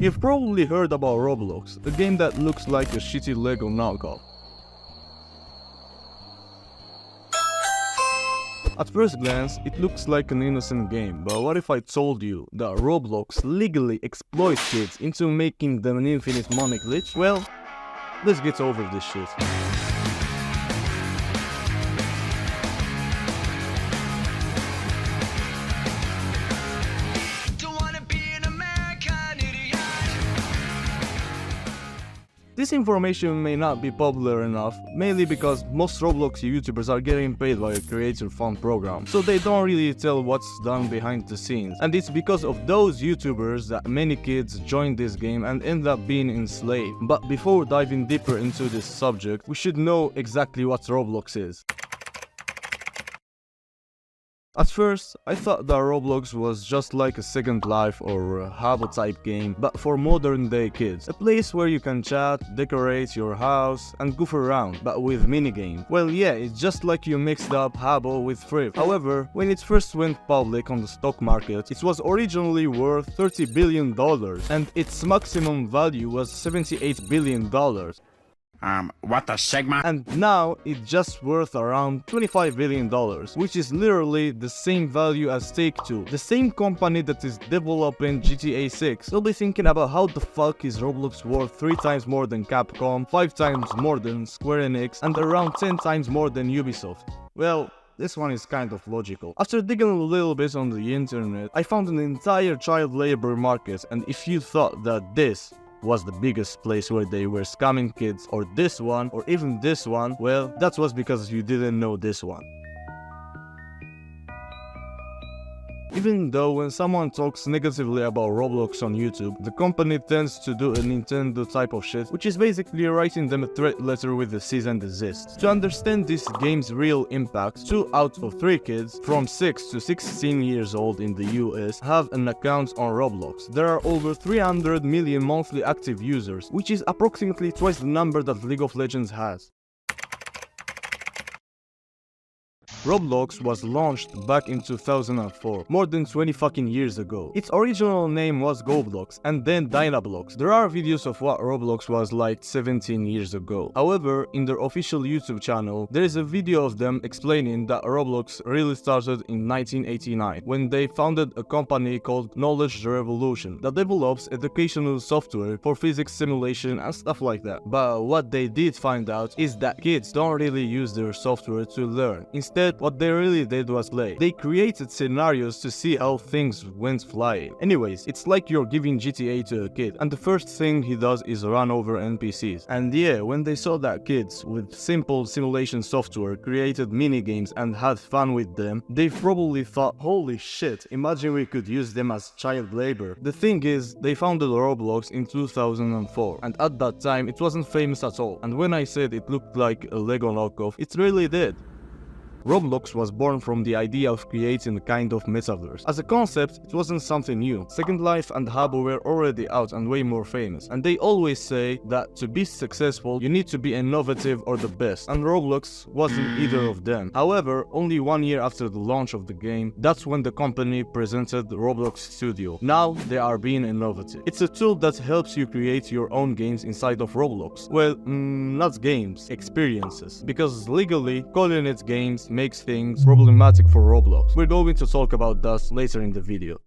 You've probably heard about Roblox, a game that looks like a shitty Lego knockoff. At first glance, it looks like an innocent game, but what if I told you that Roblox legally exploits kids into making them an infinite money glitch? Well, let's get over this shit. This information may not be popular enough, mainly because most Roblox YouTubers are getting paid by a creator fund program, so they don't really tell what's done behind the scenes. And it's because of those YouTubers that many kids join this game and end up being enslaved. But before diving deeper into this subject, we should know exactly what Roblox is. At first, I thought that Roblox was just like a Second Life or a Habbo type game, but for modern day kids. A place where you can chat, decorate your house, and goof around, but with minigames. Well yeah, it's just like you mixed up Habbo with Free. However, when it first went public on the stock market, it was originally worth $30 billion, and its maximum value was $78 billion. What the Sigma? And now it's just worth around $25 billion, which is literally the same value as Take-Two, the same company that is developing GTA 6. You'll be thinking about how the fuck is Roblox worth 3 times more than Capcom, 5 times more than Square Enix, and around 10 times more than Ubisoft. Well, this one is kind of logical. After digging a little bit on the internet, I found an entire child labor market, and if you thought that this was the biggest place where they were scamming kids, or this one, or even this one, well, that was because you didn't know this one. Even though when someone talks negatively about Roblox on YouTube, the company tends to do a Nintendo type of shit, which is basically writing them a threat letter with a cease and desist. To understand this game's real impact, 2 out of 3 kids from 6 to 16 years old in the US have an account on Roblox. There are over 300 million monthly active users, which is approximately twice the number that League of Legends has. Roblox was launched back in 2004, more than 20 fucking years ago. Its original name was GoBlox and then Dynablox. There are videos of what Roblox was like 17 years ago. However, in their official YouTube channel, there is a video of them explaining that Roblox really started in 1989, when they founded a company called Knowledge Revolution that develops educational software for physics simulation and stuff like that. But what they did find out is that kids don't really use their software to learn. Instead, what they really did was play. They created scenarios to see how things went flying. Anyways, it's like you're giving GTA to a kid, and the first thing he does is run over NPCs. And yeah, when they saw that kids with simple simulation software created minigames and had fun with them, they probably thought, holy shit, imagine we could use them as child labor. The thing is, they founded Roblox in 2004, and at that time it wasn't famous at all. And when I said it looked like a Lego knockoff, it really did. Roblox was born from the idea of creating a kind of metaverse. As a concept, it wasn't something new. Second Life and Habbo were already out and way more famous, and they always say that to be successful, you need to be innovative or the best, and Roblox wasn't either of them. However, only 1 year after the launch of the game, that's when the company presented the Roblox Studio. Now, they are being innovative. It's a tool that helps you create your own games inside of Roblox. Well, not games, experiences. Because legally, calling it games makes things problematic for Roblox. We're going to talk about that later in the video.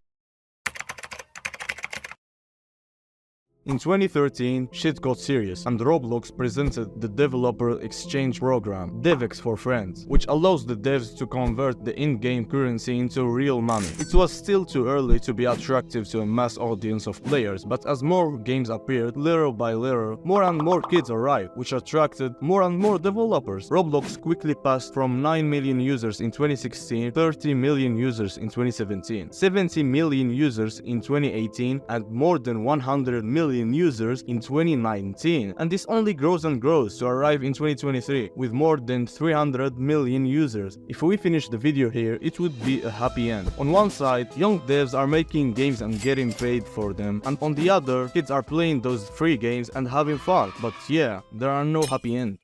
In 2013, shit got serious, and Roblox presented the Developer Exchange Program, DevEx for Friends, which allows the devs to convert the in-game currency into real money. It was still too early to be attractive to a mass audience of players, but as more games appeared, little by little, more and more kids arrived, which attracted more and more developers. Roblox quickly passed from 9 million users in 2016, 30 million users in 2017, 70 million users in 2018, and more than 100 million users in 2019, and this only grows and grows to arrive in 2023 with more than 300 million users. If we finish the video here, it would be a happy end. On one side, young devs are making games and getting paid for them, and on the other, kids are playing those free games and having fun. But yeah, there are no happy ends.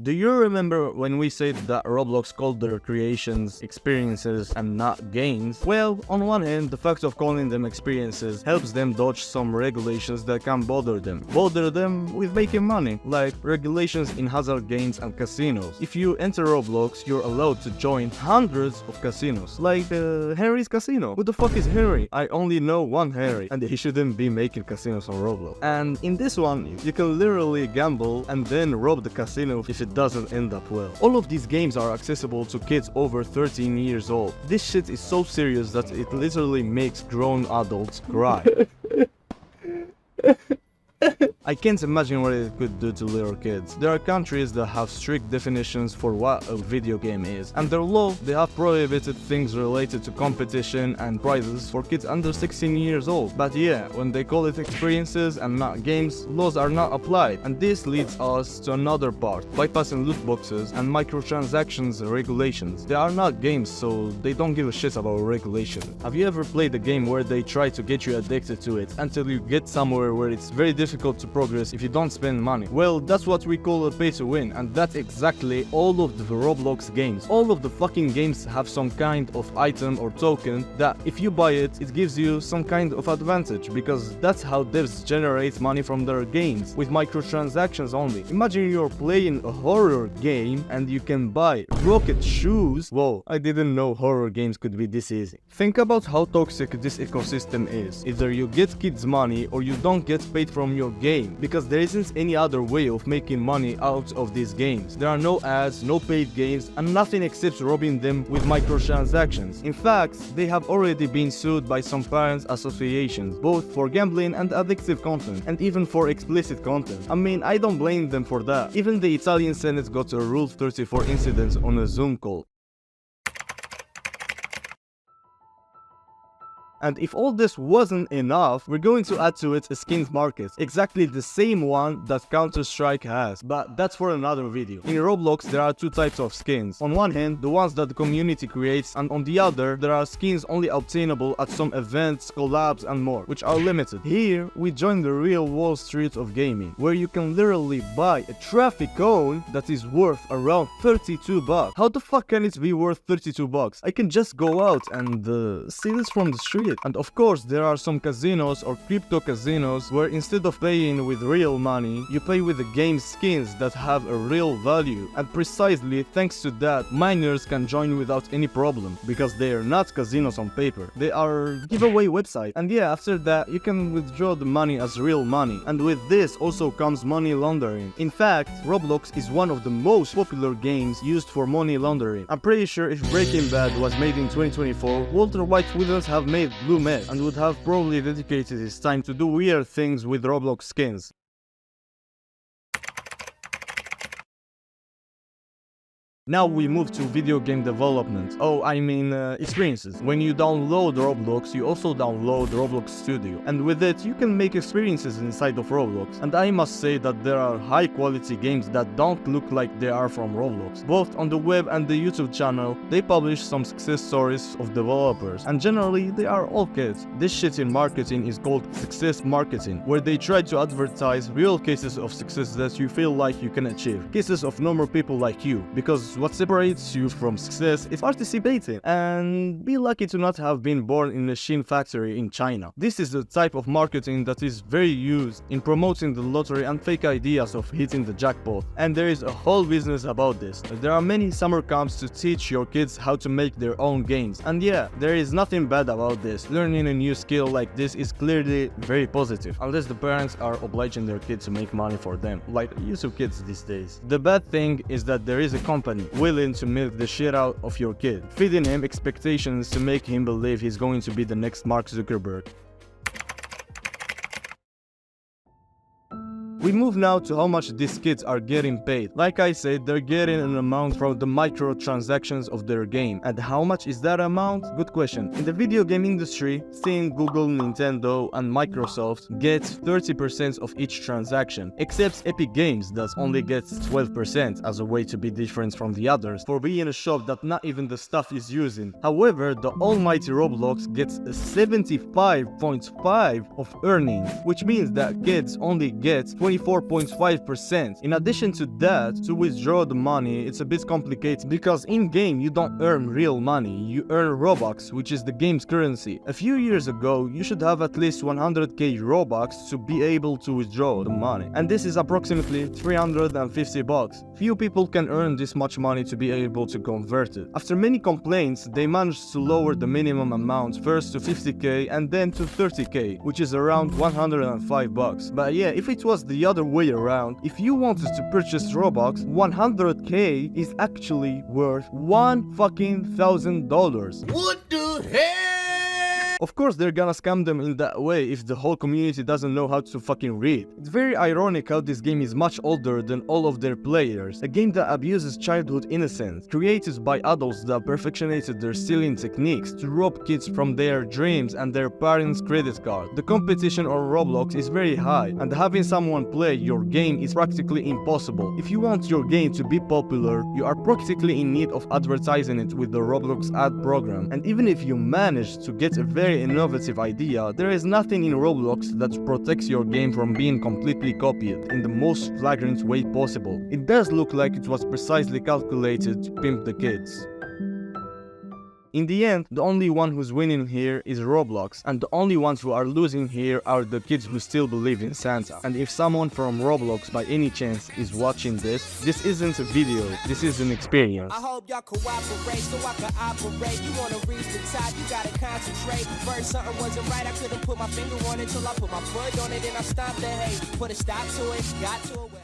Do you remember when we said that Roblox called their creations experiences and not games? Well, on one hand, the fact of calling them experiences helps them dodge some regulations that can bother them. With making money, like regulations in hazard games and casinos. If you enter Roblox, you're allowed to join hundreds of casinos, like Henry's casino. Who the fuck is Henry? I only know one Henry, and he shouldn't be making casinos on Roblox. And in this one, you can literally gamble and then rob the casino if it doesn't end up well. All of these games are accessible to kids over 13 years old. This shit is so serious that it literally makes grown adults cry. I can't imagine what it could do to little kids. There are countries that have strict definitions for what a video game is. Under law, they have prohibited things related to competition and prizes for kids under 16 years old. But yeah, when they call it experiences and not games, laws are not applied. And this leads us to another part, bypassing loot boxes and microtransactions regulations. They are not games, so they don't give a shit about regulation. Have you ever played a game where they try to get you addicted to it until you get somewhere where it's very difficult to progress if you don't spend money? Well, that's what we call a pay to win, and that's exactly all of the Roblox games. All of the fucking games have some kind of item or token that if you buy it, it gives you some kind of advantage, because that's how devs generate money from their games, with microtransactions only. Imagine you're playing a horror game and you can buy rocket shoes. Whoa, I didn't know horror games could be this easy. Think about how toxic this ecosystem is. Either you get kids money or you don't get paid from your game, because there isn't any other way of making money out of these games. There are no ads, no paid games, and nothing except robbing them with microtransactions. In fact, they have already been sued by some parents' associations, both for gambling and addictive content, and even for explicit content. I mean, I don't blame them for that. Even the Italian Senate got a Rule 34 incident on a Zoom call. And if all this wasn't enough, we're going to add to it a skins market, exactly the same one that Counter-Strike has, but that's for another video. In Roblox, there are two types of skins. On one hand, the ones that the community creates, and on the other, there are skins only obtainable at some events, collabs, and more, which are limited. Here, we join the real Wall Street of gaming, where you can literally buy a traffic cone that is worth around 32 bucks. How the fuck can it be worth 32 bucks? I can just go out and see this from the street. And of course, there are some casinos or crypto casinos where instead of paying with real money, you pay with the game skins that have a real value. And precisely thanks to that, minors can join without any problem, because they are not casinos on paper. They are giveaway websites. And yeah, after that, you can withdraw the money as real money. And with this also comes money laundering. In fact, Roblox is one of the most popular games used for money laundering. I'm pretty sure if Breaking Bad was made in 2024, Walter White wouldn't have made Blue Meth and would have probably dedicated his time to do weird things with Roblox skins. Now we move to video game development. Experiences. When you download Roblox, you also download Roblox Studio. And with it, you can make experiences inside of Roblox. And I must say that there are high quality games that don't look like they are from Roblox. Both on the web and the YouTube channel, they publish some success stories of developers. And generally, they are all kids. This shit in marketing is called success marketing, where they try to advertise real cases of success that you feel like you can achieve. Cases of normal people like you. Because what separates you from success is participating, and be lucky to not have been born in a Shin factory in China. This is the type of marketing that is very used in promoting the lottery and fake ideas of hitting the jackpot, and there is a whole business about this. There are many summer camps to teach your kids how to make their own games, and yeah, there is nothing bad about this. Learning a new skill like this is clearly very positive, unless the parents are obliging their kids to make money for them, like YouTube kids these days. The bad thing is that there is a company willing to milk the shit out of your kid, feeding him expectations to make him believe he's going to be the next Mark Zuckerberg. We move now to how much these kids are getting paid. Like I said, they're getting an amount from the microtransactions of their game. And how much is that amount? Good question. In the video game industry, seeing Google, Nintendo, and Microsoft get 30% of each transaction, except Epic Games that only gets 12% as a way to be different from the others, for being a shop that not even the stuff is using. However, the almighty Roblox gets a 75.5 of earnings, which means that kids only get 24.5%. In addition to that, to withdraw the money, it's a bit complicated because in-game you don't earn real money, you earn Robux, which is the game's currency. A few years ago, you should have at least 100k Robux to be able to withdraw the money, and this is approximately 350 bucks. Few people can earn this much money to be able to convert it. After many complaints, they managed to lower the minimum amount first to 50k and then to 30k, which is around 105 bucks. But yeah, if it was the other way around, if you wanted to purchase Robux, 100k is actually worth $1,000. What the hell? Of course they're gonna scam them in that way if the whole community doesn't know how to fucking read. It's very ironic how this game is much older than all of their players, a game that abuses childhood innocence, created by adults that perfectionated their stealing techniques to rob kids from their dreams and their parents' credit card. The competition on Roblox is very high, and having someone play your game is practically impossible. If you want your game to be popular, you are practically in need of advertising it with the Roblox ad program, and even if you manage to get a very innovative idea, there is nothing in Roblox that protects your game from being completely copied in the most flagrant way possible. It does look like it was precisely calculated to pimp the kids. In the end, the only one who's winning here is Roblox, and the only ones who are losing here are the kids who still believe in Santa. And if someone from Roblox by any chance is watching this isn't a video, this is an experience. I hope y'all cooperate so I can operate. You wanna reach the top, you gotta concentrate. First something wasn't right, I couldn't put my finger on it till I put my foot on it and I stopped the hate. Put a stop to it, got to it.